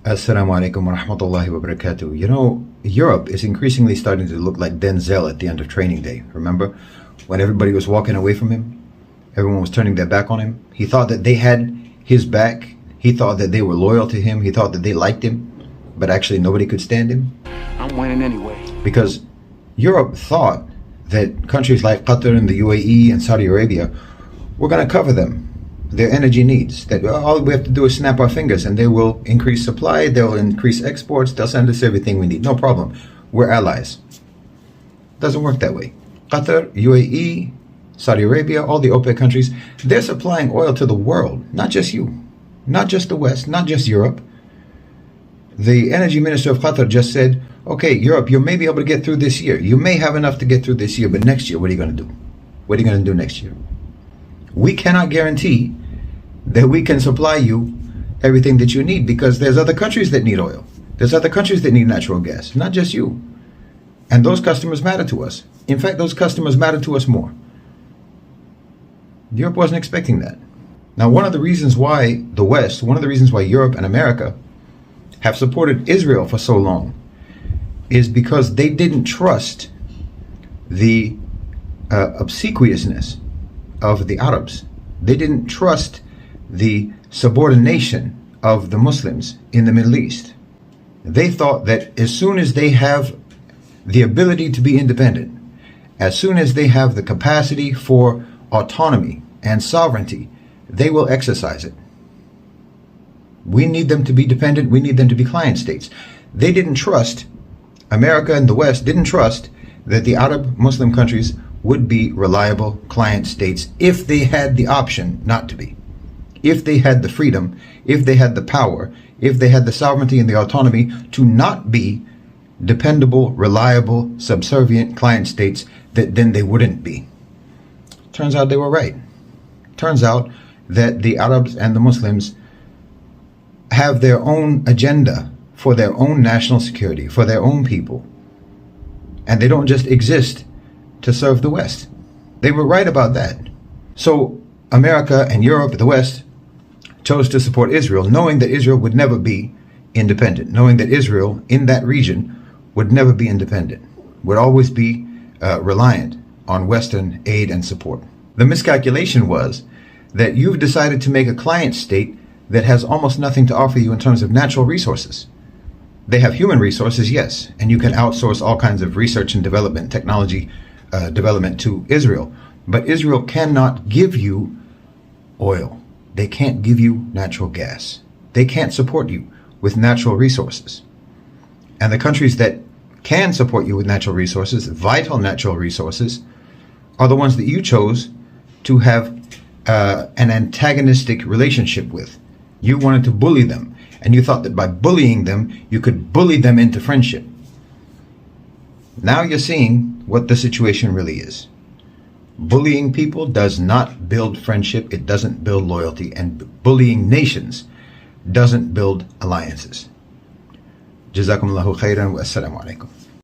Assalamu alaikum wa rahmatullahi wa barakatuh. You know, Europe is increasingly starting to look like Denzel at the end of Training Day. Remember? When everybody was walking away from him, everyone was turning their back on him. He thought that they had his back. He thought that they were loyal to him. He thought that they liked him. But actually, nobody could stand him. I'm winning anyway. Because Europe thought that countries like Qatar and the UAE and Saudi Arabia were going to cover them, their energy needs. That all we have to do is snap our fingers and they will increase supply, they'll increase exports, they'll send us everything we need. No problem. We're allies. Doesn't work that way. Qatar, UAE, Saudi Arabia, all the OPEC countries, they're supplying oil to the world, not just you, not just the West, not just Europe. The energy minister of Qatar just said, okay, Europe, you may be able to get through this year. You may have enough to get through this year, but next year, what are you going to do? What are you going to do next year? We cannot guarantee that we can supply you everything that you need because there's other countries that need oil. There's other countries that need natural gas, not just you. And those customers matter to us. In fact, those customers matter to us more. Europe wasn't expecting that. Now, one of the reasons why the West, one of the reasons why Europe and America have supported Israel for so long is because they didn't trust the obsequiousness of the Arabs. They didn't trust the subordination of the Muslims in the Middle East. They thought that as soon as they have the ability to be independent, as soon as they have the capacity for autonomy and sovereignty, they will exercise it. We need them to be dependent. We need them to be client states. They didn't trust, America and the West didn't trust that the Arab Muslim countries would be reliable client states if they had the option not to be. If they had the freedom, if they had the power, if they had the sovereignty and the autonomy to not be dependable, reliable, subservient client states, that then they wouldn't be. Turns out they were right. Turns out that the Arabs and the Muslims have their own agenda for their own national security, for their own people. And they don't just exist to serve the West. They were right about that. So America and Europe, the West, chose to support Israel, knowing that Israel would never be independent, knowing that Israel in that region would never be independent, would always be reliant on Western aid and support. The miscalculation was that you've decided to make a client state that has almost nothing to offer you in terms of natural resources. They have human resources, yes, and you can outsource all kinds of research and development, technology development to Israel. But Israel cannot give you oil. They can't give you natural gas. They can't support you with natural resources. And the countries that can support you with natural resources, vital natural resources, are the ones that you chose to have an antagonistic relationship with. You wanted to bully them, and you thought that by bullying them, you could bully them into friendship. Now you're seeing what the situation really is. Bullying people does not build friendship, it doesn't build loyalty, and bullying nations doesn't build alliances. Jazakumullahu khairan wa assalamu alaikum.